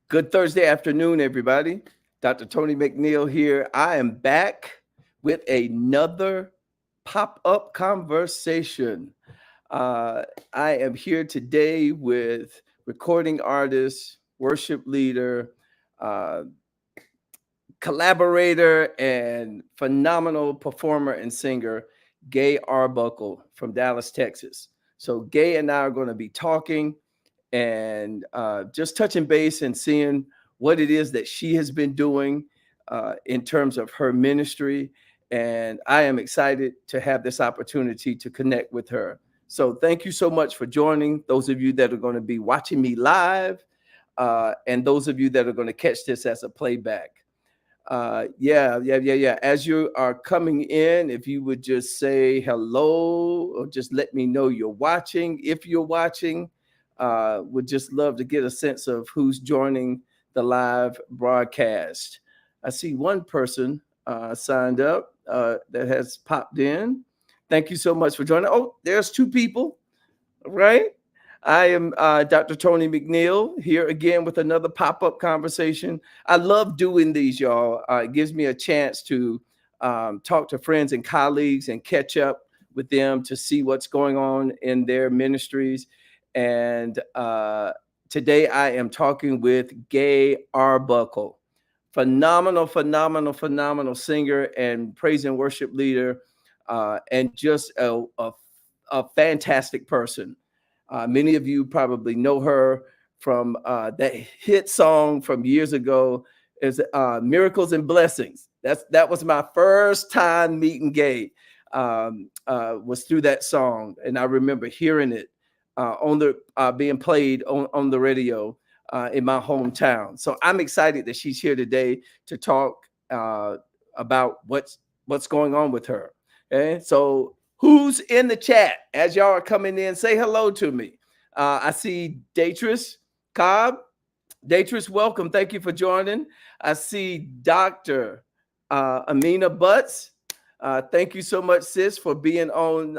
Good Thursday afternoon, everybody. Dr. Tony McNeil here. I am back with another pop up conversation. Uh, I am here today with recording artist, worship leader, uh, collaborator, and phenomenal performer and singer, GAYE Arbuckle from Dallas, Texas. So, GAYE and I are going to be talking and just touching base and seeing what it is that she has been doing in terms of her ministry. And I am excited to have this opportunity to connect with her. So thank you so much for joining. Those of you that are going to be watching me live, and those of you that are going to catch this as a playback. Yeah. As you are coming in, if you would just say hello or just let me know you're watching. If you're watching, would just love to get a sense of who's joining the live broadcast. I see one person signed up that has popped in. Thank you so much for joining. Oh, there's two people, right? I am Dr. Tony McNeil here again with another pop-up conversation. I love doing these, y'all. It gives me a chance to talk to friends and colleagues and catch up with them to see what's going on in their ministries. And today I am talking with GAYE Arbuckle, phenomenal singer and praise and worship leader, and just a fantastic person. Many of you probably know her from that hit song from years ago, is "Miracles and Blessings." That was my first time meeting GAYE. Was through that song, and I remember hearing it on the being played on the radio in my hometown. So I'm excited that she's here today to talk about what's going on with her. Okay, so who's in the chat as y'all are coming in? Say hello to me. I see Datris Cobb. Datris, welcome. Thank you for joining. I see Dr. Amina Butts. Thank you so much, sis, for being on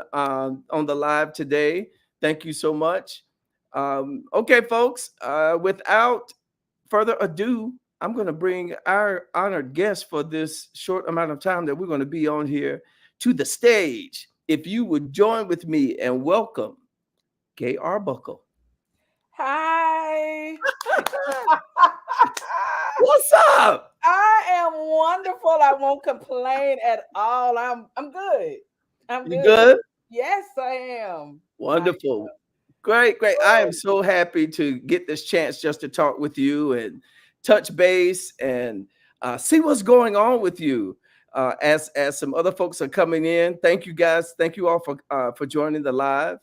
the live today. Thank you so much. Okay, folks, without further ado, I'm going to bring our honored guest for this short amount of time that we're going to be on here to the stage. If you would join with me and welcome GAYE Arbuckle. Hi. What's up? I am wonderful. I won't complain at all. I'm good. I'm You good. good? Yes, I am. I Wonderful. Great. I am am. so happy to get this chance just to talk with you and touch base and see what's going on with you. As some other folks are coming in, thank you guys. Thank you all for joining the live.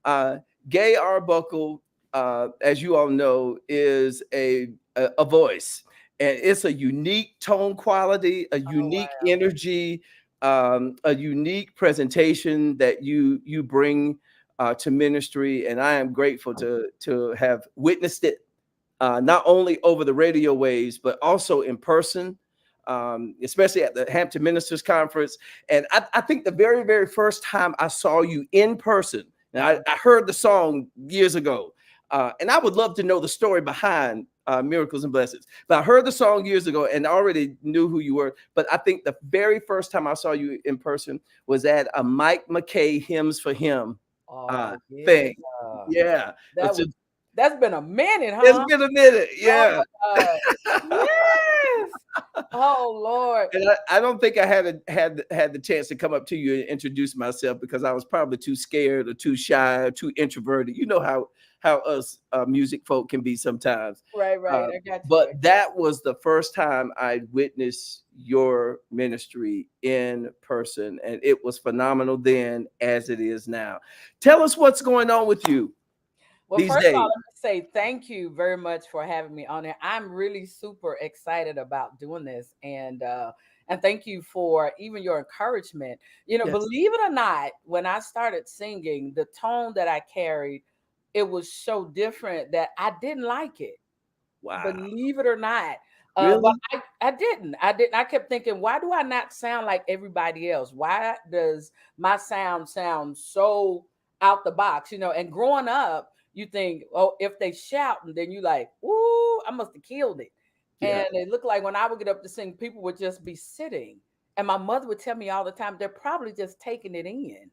Uh, GAYE Arbuckle, as you all know, is a voice, and it's a unique tone quality, a Oh unique wow. energy, a unique presentation that you bring to ministry, and I am grateful to have witnessed it not only over the radio waves but also in person, especially at the Hampton Ministers Conference. And I think the very first time I saw you in person, and I heard the song years ago, and I would love to know the story behind Miracles and Blessings. But I heard the song years ago and already knew who you were. But I think the very first time I saw you in person was at a Mike McKay Hymns for Him Oh yeah. thing. Yeah. That was that's been a minute, It's huh? been a minute. Oh Yeah. my God. Yes. Oh Lord. And I don't think I had the chance to come up to you and introduce myself because I was probably too scared or too shy or too introverted. You know how us music folk can be sometimes. Right. Uh, I got you. but that was the first time I witnessed your ministry in person, and it was phenomenal then as it is now. Tell us what's going on with you Well, these first of all, days. let me say thank you very much for having me on there. I'm really super excited about doing this, and thank you for even your encouragement. Yes. Believe it or not, when I started singing, the tone that I carried, it was so different that I didn't like it. Wow. Believe it or not. But Really? I didn't. I didn't. I kept thinking, why do I not sound like everybody else? Why does my sound so out the box? And growing up, you think, oh, if they shout, and then you like, ooh, I must have killed it. Yeah. And it looked like when I would get up to sing, people would just be sitting. And my mother would tell me all the time, they're probably just taking it in.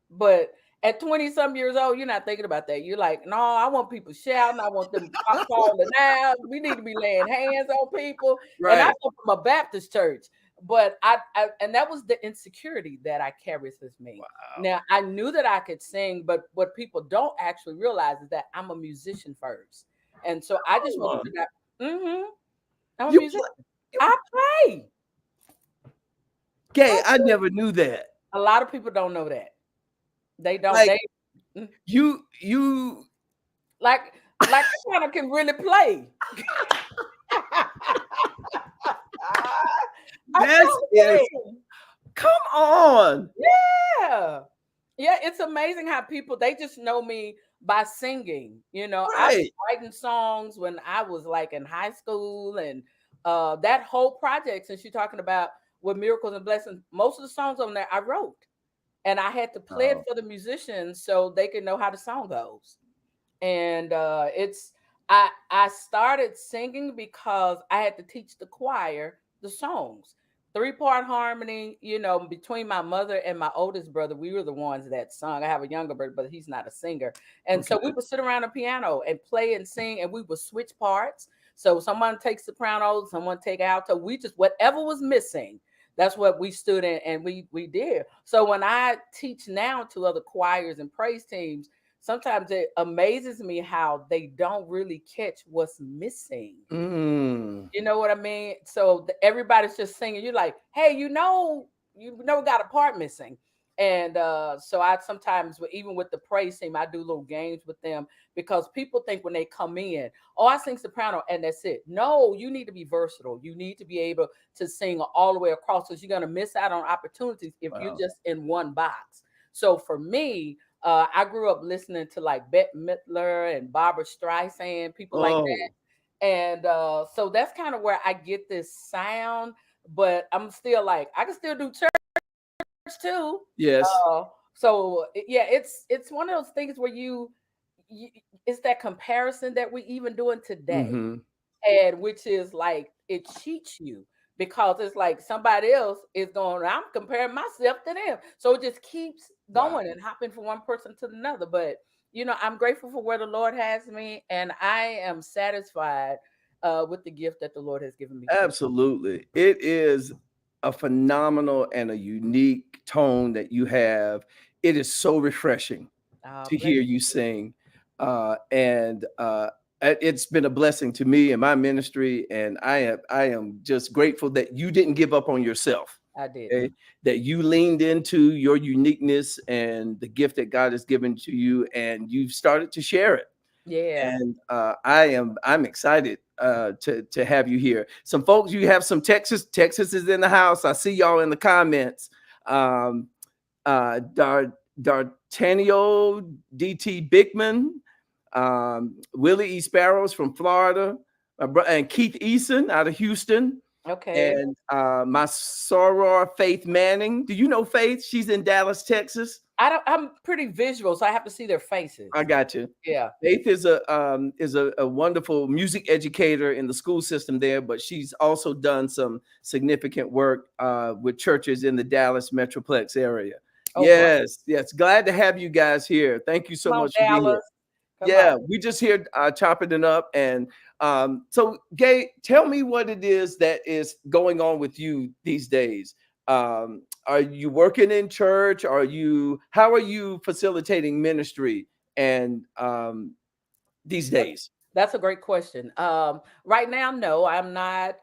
But at 20 some years old, you're not thinking about that. You're like, no, I want people shouting. I want them calling out. We need to be laying hands on people. And I Right. come from a Baptist church, but I and that was the insecurity that I carried with me. Wow. Now I knew that I could sing, but what people don't actually realize is that I'm a musician first. And so I just want Oh, you to know, I'm a you musician. play, you I play. gay. I I do. never knew that. A lot of people don't know that. They don't. Like They mm, you like like I kind of can really play. I this sure is can. come on. Yeah. Yeah, it's amazing how people they just know me by singing. I was Right. writing songs when I was like in high school and that whole project since you're talking about with miracles and blessings, most of the songs on there I wrote. And I had to play it Oh, for the musicians so they could know how the song goes. And it's I started singing because I had to teach the choir the songs. Three-part harmony, between my mother and my oldest brother, we were the ones that sung. I have a younger brother, but he's not a singer. And so we okay. would sit around a piano and play and sing, and we would switch parts. So someone takes soprano, someone take alto. We just whatever was missing, that's what we stood in and we did. So when I teach now to other choirs and praise teams, sometimes it amazes me how they don't really catch what's missing. Mm. You know what I mean? So everybody's just singing. You're like, hey, we got a part missing. And so I sometimes, even with the praise team, I do little games with them because people think when they come in, oh, I sing soprano and that's it. No, you need to be versatile. You need to be able to sing all the way across because you're going to miss out on opportunities if you're Wow. just in one box. So for me, I grew up listening to like Bette Midler and Barbara Streisand, people like Oh, that. And so that's kind of where I get this sound, but I'm still like, I can still do church too. yes. Yeah, it's one of those things where you it's that comparison that we even doing today, Mm-hmm. and which is like it cheats you because it's like somebody else is going, I'm comparing myself to them. So it just keeps Wow. going and hopping from one person to another. But I'm grateful for where the Lord has me, and I am satisfied with the gift that the Lord has given me to sing. Absolutely. It is a phenomenal and a unique tone that you have. It is so refreshing to Bless hear you sing. And it's been a blessing to me and my ministry. And I am just grateful that you didn't give up on yourself. I didn't. Okay? That you leaned into your uniqueness and the gift that God has given to you, and you've started to share it. Yeah. And I'm excited to have you here. Some folks, you have some Texas is in the house. I see y'all in the comments. Um, D'Artanio DT Bickman, Willie E. Sparrows from Florida, and Keith Eason out of Houston, Okay. and my soror Faith Manning. Do you know Faith? She's in Dallas, Texas. I'm pretty visual, so I have to see their faces. I got you. Yeah. Faith is a wonderful music educator in the school system there, but she's also done some significant work with churches in the Dallas Metroplex area. Oh, great. Yes, yes. Glad to have you guys here. Thank you so Come on, much for being here. Dallas. Come on. Yeah, we just here chopping it up. And so, Gay, tell me what it is that is going on with you these days. Are you working in church? How are you facilitating ministry and these days? That's a great question. Right now, no, I'm not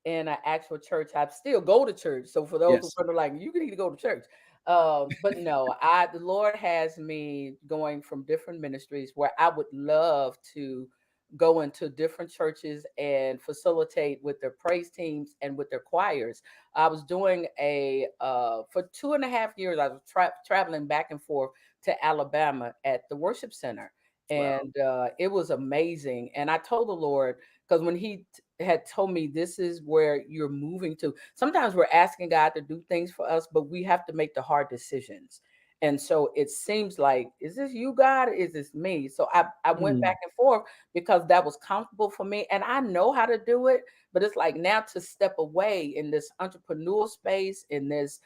in an actual church. I still go to church. So for those who Yes. are like, you need to go to church. But no, the Lord has me going from different ministries where I would love to go into different churches and facilitate with their praise teams and with their choirs. I was doing for 2.5 years, I was traveling back and forth to Alabama at the worship center, Wow. and it was amazing. And I told the Lord, because when He had told me this is where you're moving to, sometimes we're asking God to do things for us, but we have to make the hard decisions. And so it seems like, is this you, God? Or is this me? So I went Mm. back and forth because that was comfortable for me. And I know how to do it, but it's like now to step away in this entrepreneurial space, in this,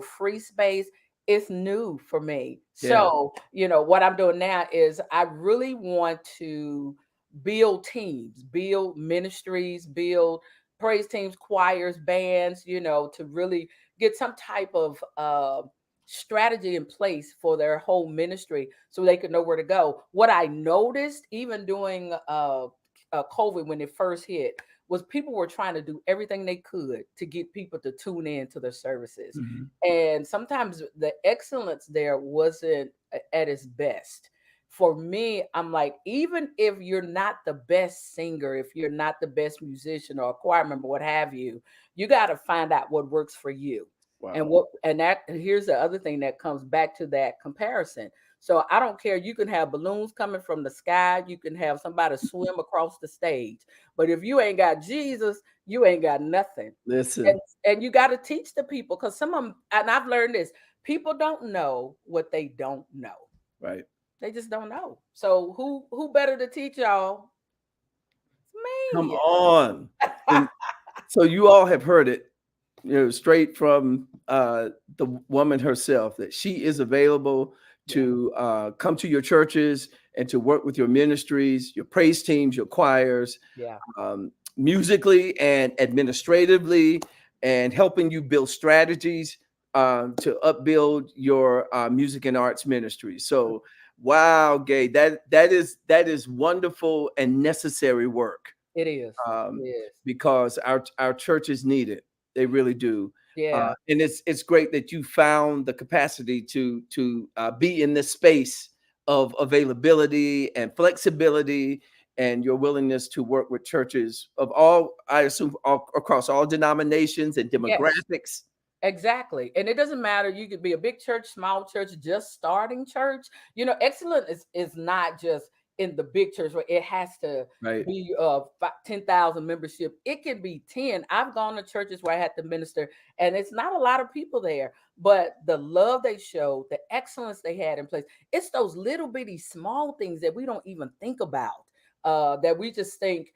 free space, it's new for me. Yeah. So, what I'm doing now is I really want to build teams, build ministries, build praise teams, choirs, bands, to really get some type of strategy in place for their whole ministry so they could know where to go. What I noticed, even during COVID when it first hit, was people were trying to do everything they could to get people to tune in to their services. Mhm. And sometimes the excellence there wasn't at its best. For me, I'm like, even if you're not the best singer, if you're not the best musician or a choir member, what have you, you got to find out what works for you. And Wow. here's the other thing that comes back to that comparison. So I don't care. You can have balloons coming from the sky. You can have somebody swim across the stage. But if you ain't got Jesus, you ain't got nothing. Listen, And you got to teach the people, because some of them, and I've learned this, people don't know what they don't know. right. They just don't know. So who better to teach y'all? It's Come me. on. And so you all have heard it, straight from the woman herself, that she is available Yeah, to come to your churches and to work with your ministries, your praise teams, your choirs, yeah, musically and administratively, and helping you build strategies to upbuild your music and arts ministry. So, wow, Gay, that is wonderful and necessary work, it is. It um, is. because our churches need it. They really do. Yeah. And it's great that you found the capacity to be in this space of availability and flexibility, and your willingness to work with churches of all, I assume, all, across all denominations and Yes. demographics. Exactly. And it doesn't matter. You could be a big church, small church, just starting church. Excellent is not just in the big church where it has to Right. be 10,000 membership. It could be 10. I've gone to churches where I had to minister and it's not a lot of people there, but the love they showed, the excellence they had in place. It's those little bitty small things that we don't even think about, that we just think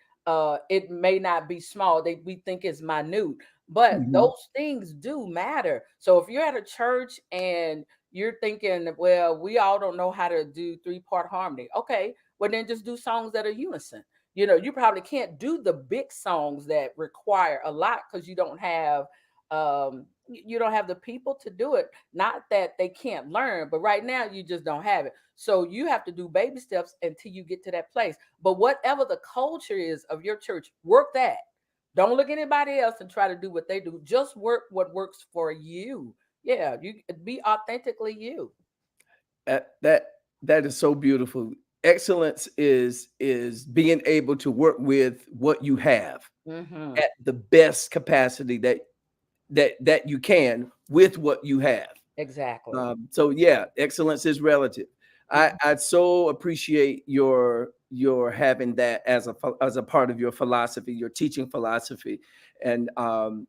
it may not be small. We think it's minute, but Mhm. those things do matter. So if you're at a church and you're thinking, well, we all don't know how to do three-part harmony. Okay, well then just do songs that are unison. You probably can't do the big songs that require a lot because you don't have the people to do it. Not that they can't learn, but right now you just don't have it. So you have to do baby steps until you get to that place. But whatever the culture is of your church, work that. Don't look at anybody else and try to do what they do. Just work what works for you. Yeah, you be authentically you. That is so beautiful. Excellence is being able to work with what you have Hmm. at the best capacity that you can with what you have. Exactly. So yeah, excellence is relative. I so appreciate your having that as a part of your philosophy, your teaching philosophy, and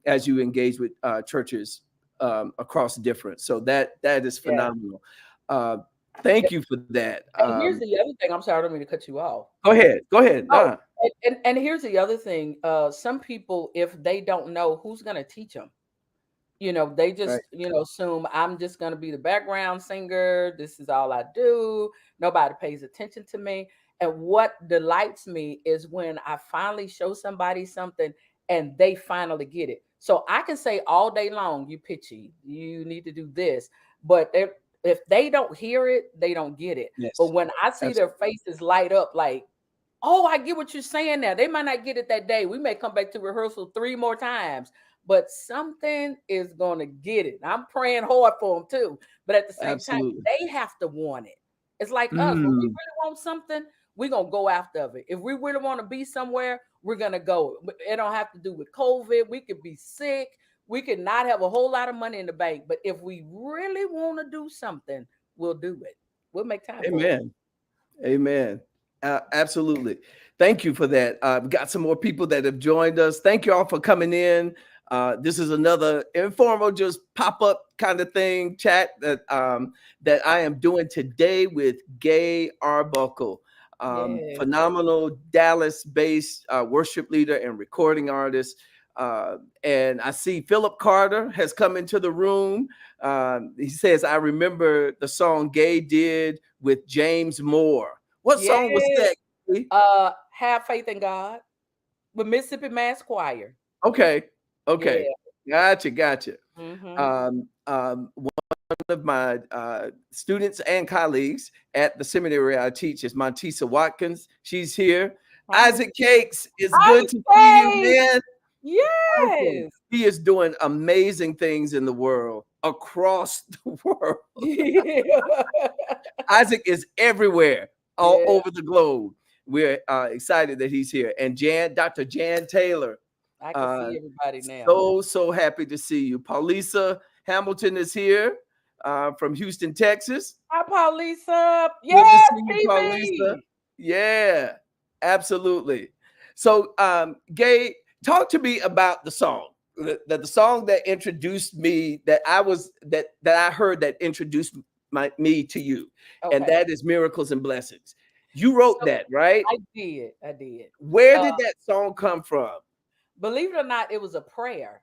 as you engage with churches across different. So that is Yeah. phenomenal. Uh, thank you for that. And here's the other thing. I'm sorry, I don't mean to cut you off. Go ahead. Go ahead. Oh, Nah. and here's the other thing. Some people, if they don't know, who's going to teach them? They Right. just, assume I'm just going to be the background singer. This is all I do. Nobody pays attention to me. And what delights me is when I finally show somebody something and they finally get it. So I can say all day long, you pitchy, you need to do this. But if they don't hear it, they don't get it. But Yes. when I see their Absolutely. faces light up like, oh, I get what you're saying now. They might not get it that day. We may come back to rehearsal 3 more times, but something is going to get it. I'm praying hard for them too. But at the same time, Absolutely. they have to want it. It's like us. When we Mm, really want something, we're going to go after it. If we really want to be somewhere, we're going to go. It don't have to do with COVID. We could be sick. We could not have a whole lot of money in the bank. But if we really want to do something, we'll do it. We'll make time for it. amen. Amen. Absolutely. Thank you for that. I've got some more people that have joined us. Thank you all for coming in. This is another informal, just pop up kind of thing chat that I am doing today with GAYE Arbuckle, Yes. phenomenal Dallas-based worship leader and recording artist. And I see Philip Carter has come into the room. He says, "I remember the song GAYE did with James Moore." What song was Yes. that? Have faith in God with Mississippi Mass Choir. Okay, okay, Yeah. gotcha. Mm-hmm. One of my students and colleagues at the seminary I teach is Montisa Watkins. She's here. Hi. Isaac Cakes, it's good I'm to see you, safe. man. Awesome. Yes. He is doing amazing things in the world, across the world. Isaac is everywhere, all Yeah. over the globe. We're excited that he's here. And Dr. Jan Taylor, I can uh, see everybody now. so happy to see you. Paulisa Hamilton is here from Houston, Texas. Hi, Paulisa. Good to Yes, see you, Paulisa. PB. Yeah, absolutely. So, GAYE, talk to me about the song. The song that introduced me, that I heard, that introduced me to you, and Okay. that is "Miracles and Blessings." You wrote So that, right? I did. I did. Where Uh, did that song come from? believe it or not, it was a prayer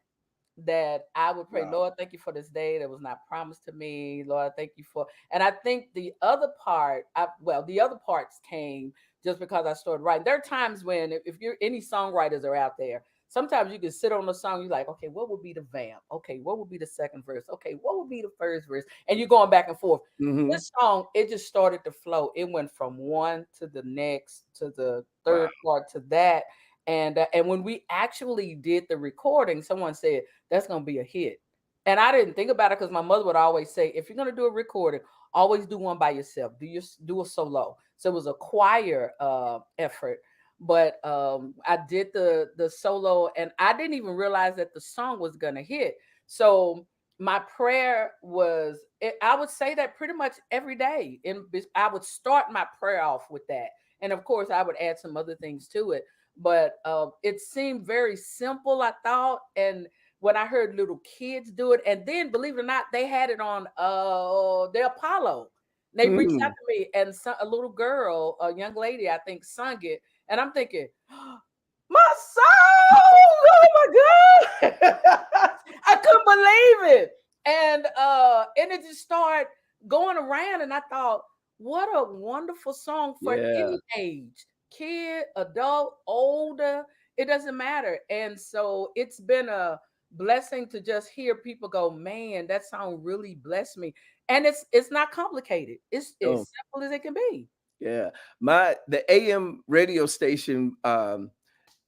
that I would pray, Wow. Lord, thank you for this day that was not promised to me. Lord, thank you for, and I think the other part, the other parts came just because I started writing. There are times when, if you're any songwriters are out there, sometimes you can sit on the song, you're like, okay, what would be the vamp? Okay, what would be the second verse? Okay, what would be the first verse? And you're going back and forth. Hmm. This song, it just started to flow. It went from one to the next to the Wow. third part to that. And when we actually did the recording, someone said, that's going to be a hit. And I didn't think about it because my mother would always say, if you're going to do a recording, always do one by yourself. Do a solo. So it was a choir effort. But I did the solo, and I didn't even realize that the song was going to hit. So my prayer was, I would say that pretty much every day. And I would start my prayer off with that. And of course, I would add some other things to it. But it seemed very simple, I thought. And when I heard little kids do it, and then believe it or not, they had it on the Apollo. They reached out Mm. to me, and a little girl, a young lady, I think, sung it, and I'm thinking, my soul, oh my God, I couldn't believe it, and it just started going around, and I thought, what a wonderful song for Yeah. any age, kid, adult, older, it doesn't matter, and so it's been a blessing to just hear people go, man, that song really blessed me. And it's not complicated. It's Oh, as simple as it can be. yeah. The AM radio station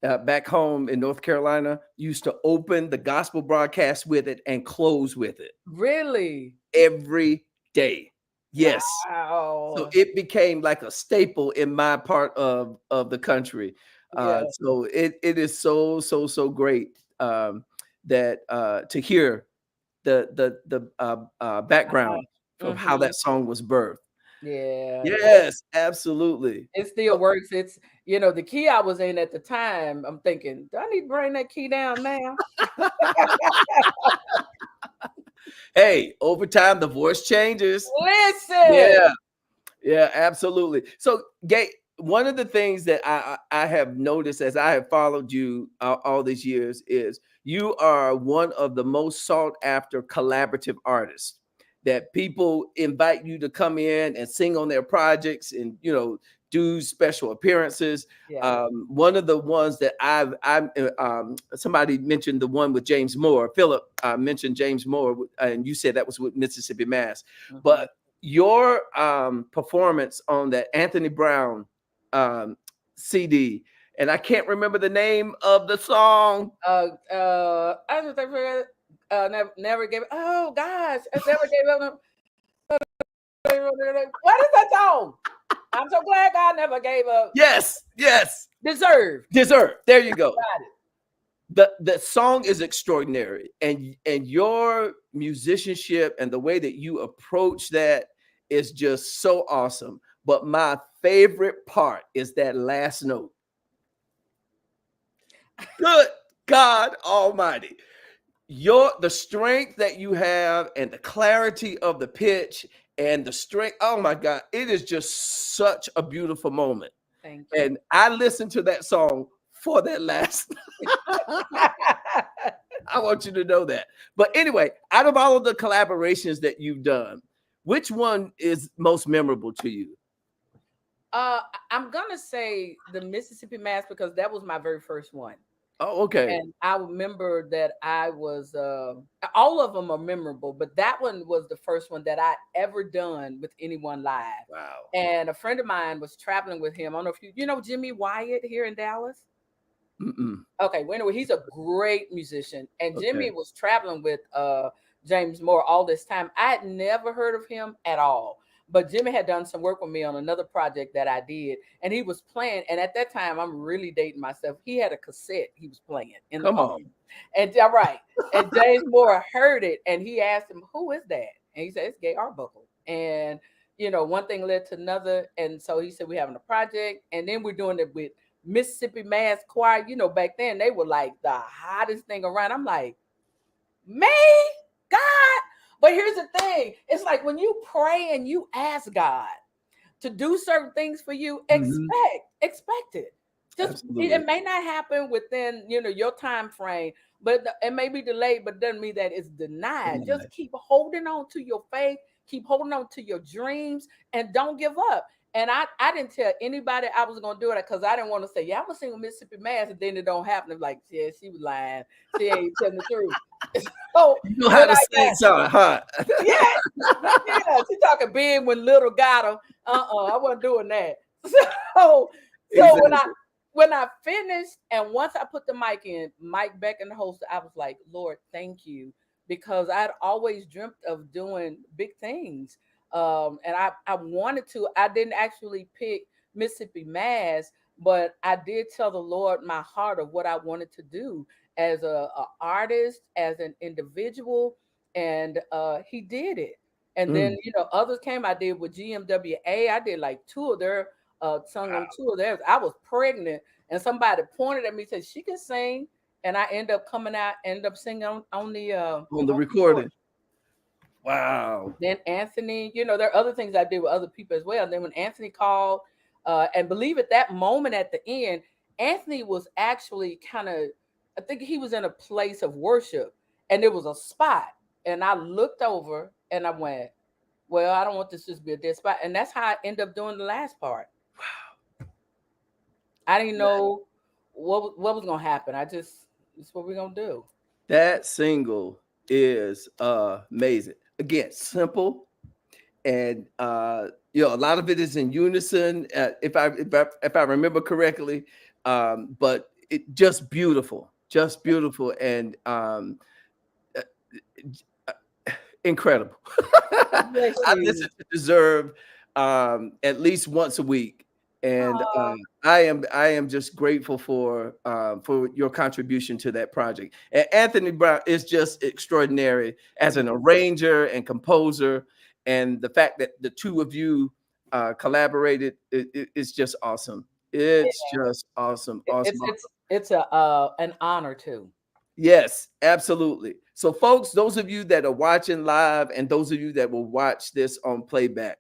back home in North Carolina used to open the gospel broadcast with it and close with it Really? every day. Yes. So Wow. it became like a staple in my part of the country. Yeah. So it is so great, that to hear the background of how Hmm. that song was birthed. Yeah. Yes, absolutely. It still works. It's, the key I was in at the time, I'm thinking, do I need to bring that key down now? Hey, over time the voice changes. Listen. Yeah. Yeah, absolutely. So, Gay, one of the things that I have noticed as I have followed you all these years is you are one of the most sought after collaborative artists, that people invite you to come in and sing on their projects, and do special appearances. Yeah. One of the ones that somebody mentioned, the one with James Moore. Philip mentioned James Moore, and you said that was with Mississippi Mass, Hmm. but your performance on that Anthony Brown CD, and I can't remember the name of the song. I just think never gave. Oh gosh, I never gave up. What is that song? I'm so glad God never gave up. Yes, Deserved. Dessert. There you go. Got it. The song is extraordinary, and your musicianship and the way that you approach that is just so awesome. But my favorite part is that last note. Good God Almighty. the strength that you have and the clarity of the pitch and the strength. Oh my God, it is just such a beautiful moment. Thank you. And I listened to that song for that last. I want you to know that. But anyway, out of all of the collaborations that you've done, which one is most memorable to you? I'm gonna say the Mississippi Mass because that was my very first one. Oh, okay. And I remember that I was all of them are memorable, but that one was the first one that I ever done with anyone live. Wow. And a friend of mine was traveling with him. I don't know if you know Jimmy Wyatt here in Dallas. Mm-mm. Okay, well anyway, he's a great musician, and Okay. Jimmy was traveling with James Moore all this time. I had never heard of him at all, but Jimmy had done some work with me on another project that I did, and he was playing. And at that time, I'm really dating myself. He had a cassette he was playing in the Come car, on. and all right, and James Moore heard it, and he asked him, "Who is that?" And he said, "It's Gaye Arbuckle." And one thing led to another, and so he said, "We're having a project," and then we're doing it with Mississippi Mass Choir. Back then they were like the hottest thing around. I'm like, man, God. But here's the thing: it's like when you pray and you ask God to do certain things for you, Mhm. expect it. Just Absolutely. it may not happen within your time frame, but it may be delayed, but doesn't mean that it's denied. Just keep holding on to your faith, keep holding on to your dreams, and don't give up. And I didn't tell anybody I was gonna do it because I didn't want to say, yeah, I'm gonna sing with Mississippi Mass, and then it don't happen. It's like, yeah, she was lying. She ain't telling the truth. So You know how when to I sing something, huh? yeah, yeah, she talking big when little got her. I wasn't doing that. So Exactly. when I finished and once I put the mic back in the holster, I was like, Lord, thank you, because I'd always dreamt of doing big things. And I wanted to. I didn't actually pick Mississippi Mass, but I did tell the Lord my heart of what I wanted to do as a artist, as an individual, and he did it. And then Mm. others came. I did with GMWA. I did like two of their sung on two of theirs. I was pregnant, and somebody pointed at me and said she can sing, and I end up coming out, end up singing on the On the recording. recording. Wow. Then Anthony, there are other things I did with other people as well. And then when Anthony called, and believe at that moment at the end, Anthony was actually kind of, I think he was in a place of worship, and there was a spot, and I looked over and I went, well, I don't want this to just be a dead spot, and that's how I end up doing the last part. I didn't know what was gonna happen. It's what we're gonna do. That single is amazing. Again, simple, and a lot of it is in unison, if I remember correctly. But it just beautiful, and uh, incredible. Bless I listen you. to Deserve at least once a week, and Oh, I am just grateful for your contribution to that project. And Anthony Brown is just extraordinary as thank an you. arranger and composer, and the fact that the two of you collaborated is just awesome. It's just awesome, awesome. It's a an honor too. Yes, absolutely. So, folks, those of you that are watching live and those of you that will watch this on playback,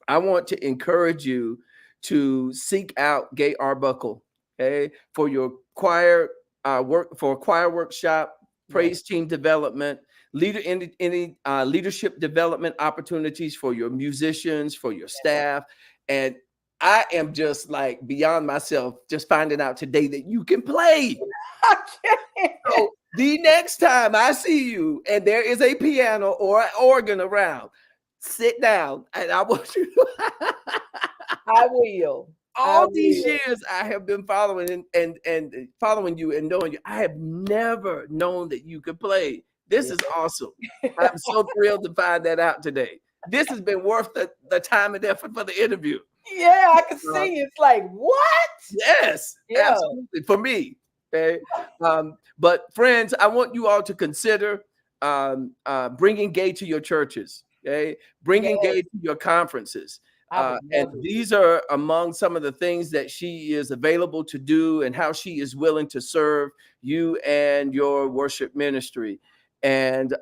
I want to encourage you to seek out Gaye Arbuckle, okay, for your choir work, for a choir workshop, Yes. praise team development, any leadership development opportunities for your musicians, for your staff, and I am just like beyond myself just finding out today that you can play. So the next time I see you and there is a piano or an organ around, sit down and I want you to I will. I all these will. years I have been following and following you and knowing you. I have never known that you could play. This Yeah. is awesome. I'm so thrilled to find that out today. This has been worth the time and effort for the interview. Yeah, I can Uh, see. It's like what? Yes, Yeah. absolutely. For me. Okay. But friends, I want you all to consider bringing Gaye to your churches. Okay. Bringing Yes. Gaye to your conferences. I would And love it. these are among some of the things that she is available to do and how she is willing to serve you and your worship ministry. And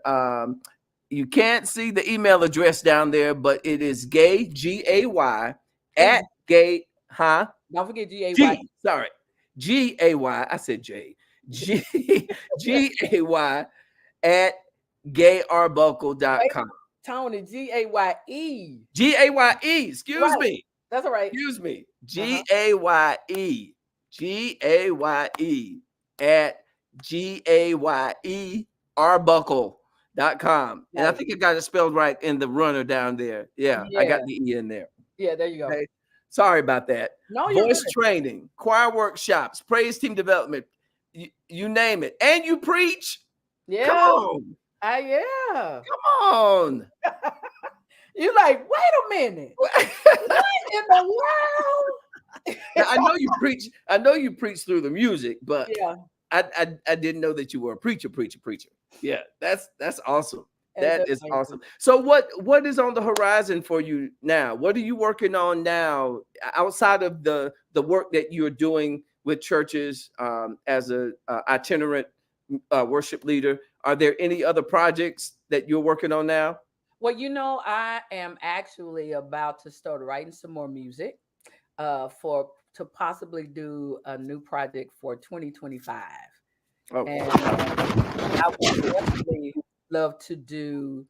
you can't see the email address down there, but it is gay, GAY, at And gay, huh? don't forget GAY. G, sorry, GAY. I said J. G, GAY at Wait, gayarbuckle.com. Tony, GAYE. GAYE, excuse Right. me. That's all right. Excuse me. Uh-huh. GAYE. GAYE at GAYE arbuckle.com. And I Right. think I got it spelled right in the runner down there. Yeah, I got Yeah. the E in there. Yeah, there you go. Okay. Sorry about that. No, you're Voice good. training, choir workshops, praise team development, you name it. And you preach. Come Yeah. on. Yeah. Come on. You like, wait a minute. What in the world? Now, I know you preach. I know you preach through the music, but Yeah. I didn't know that you were a preacher. Yeah, that's awesome. And That is awesome. So what is on the horizon for you now? What are you working on now outside of the work that you're doing with churches as a itinerant worship leader? Are there any other projects that you're working on now? well, I am actually about to start writing some more music for to possibly do a new project for 2025. Oh, And I would definitely love to do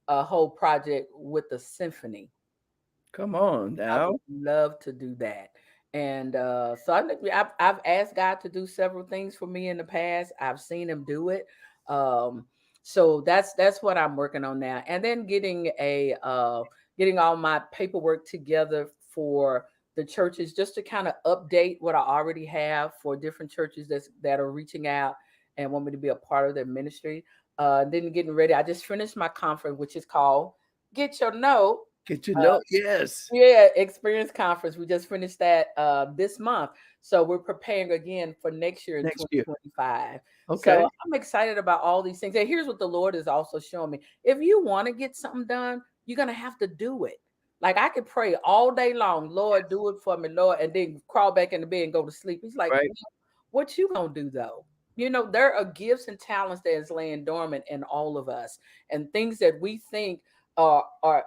a whole project with a symphony. come on I now. would love to do that. And so I've asked God to do several things for me in the past. I've seen him do it. Um, so that's what I'm working on now. And then getting all my paperwork together for the churches just to kind of update what I already have for different churches that are reaching out and want me to be a part of their ministry. Then getting ready. I just finished my conference, which is called Get Your Note. Get to uh, know. Yes. yeah, experience conference. We just finished that this month. So we're preparing again for next year in Next year. 2025. Okay. So I'm excited about all these things. And here's what the Lord is also showing me. If you want to get something done, you're gonna have to do it. Like I could pray all day long, Lord, do it for me, Lord, and then crawl back in the bed and go to sleep. He's like, Right. what you gonna do though? There are gifts and talents that is laying dormant in all of us, and things that we think are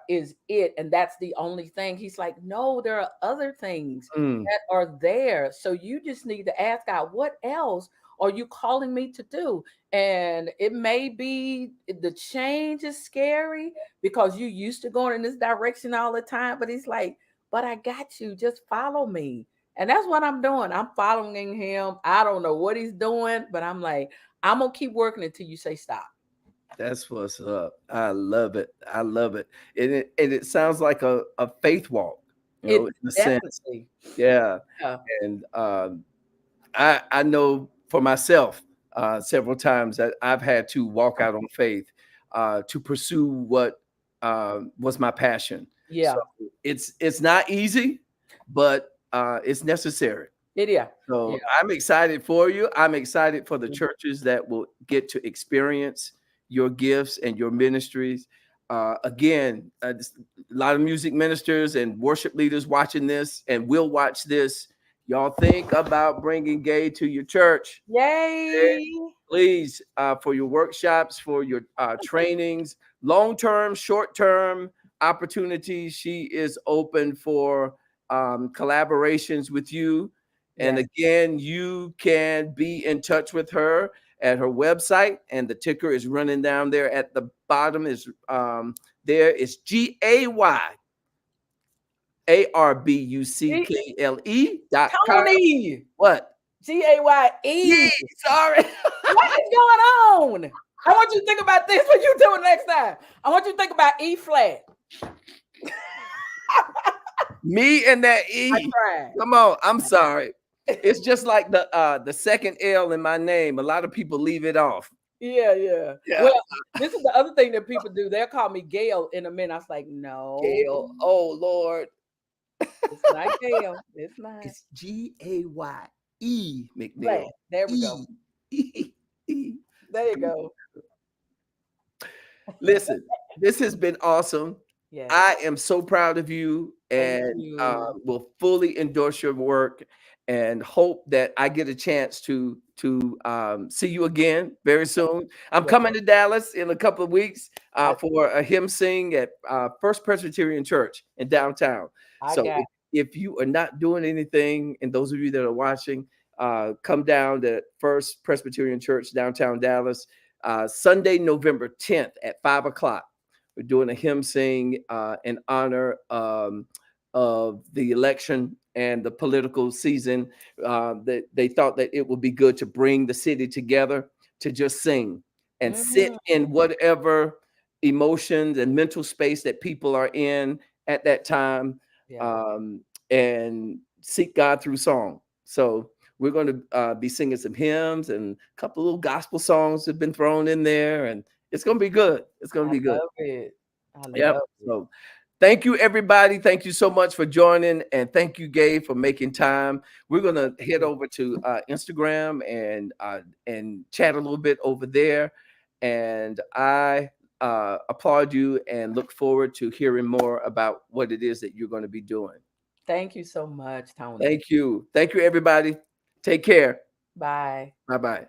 is it, and that's the only thing. He's like, no, there are other things Mm, that are there. So you just need to ask God, what else are you calling me to do? And it may be the change is scary because you used to going in this direction all the time, but he's like, but I got you. Just follow me. And that's what I'm doing. I'm following him. I don't know what he's doing, but I'm like, I'm gonna keep working until you say stop. that's what's up. I love it. I love it. And it sounds like a faith walk, It in a sense. definitely, Yeah. yeah, And I know for myself, several times that I've had to walk out on faith to pursue what was my passion. So yeah, it's not easy, but it's necessary. yeah, yeah. So I'm excited for you. I'm excited for the Mhm. churches that will get to experience your gifts and your ministries. Again, a lot of music ministers and worship leaders watching this and will watch this. Y'all think about bringing gay to your church. Okay? Yay! Please, for your workshops, for your trainings, long term, short term opportunities. She is open for collaborations with you. And Yes. again, you can be in touch with her at her website, and the ticker is running down there at the bottom. Is there is G- GAYARBUCKLE.com. Tony, What? GAYE. Yeah, sorry. What is going on? I want you to think about this when you do it next time. I want you to think about E flat. Me and that I E. tried. Come on, I'm sorry. It's just like the second L in my name. A lot of people leave it off. Yeah, yeah. Yeah. Well, this is the other thing that people do. They'll call me Gail in a minute. I was like, no, Gail. Oh Lord. it's not Gail. It's not. It's GAYE Flat. McNeil. There we go. E. E. There you go. Listen, this has been awesome. Yes. I am so proud of you Thank and you. will fully endorse your work and hope that I get a chance to see you again very soon. I'm Yes. coming to Dallas in a couple of weeks I for a hymn sing at First Presbyterian Church in downtown. I So got if you are not doing anything, and those of you that are watching, come down to First Presbyterian Church downtown Dallas Sunday, November 10th at 5 o'clock. We're doing a hymn sing in honor of the election and the political season. They thought that it would be good to bring the city together to just sing and sit mm, in whatever emotions and mental space that people are in at that time, yeah. um, and seek God through song. So we're going to be singing some hymns, and a couple of little gospel songs have been thrown in there, and it's going to be good. It's going to I be good. love it. I Yep. love it. So thank you, everybody. Thank you so much for joining. And thank you, Gabe, for making time. We're going to head over to Instagram and chat a little bit over there. And I applaud you and look forward to hearing more about what it is that you're going to be doing. Thank you so much, Tony. Thank you. Thank you, everybody. Take care. Bye. Bye bye.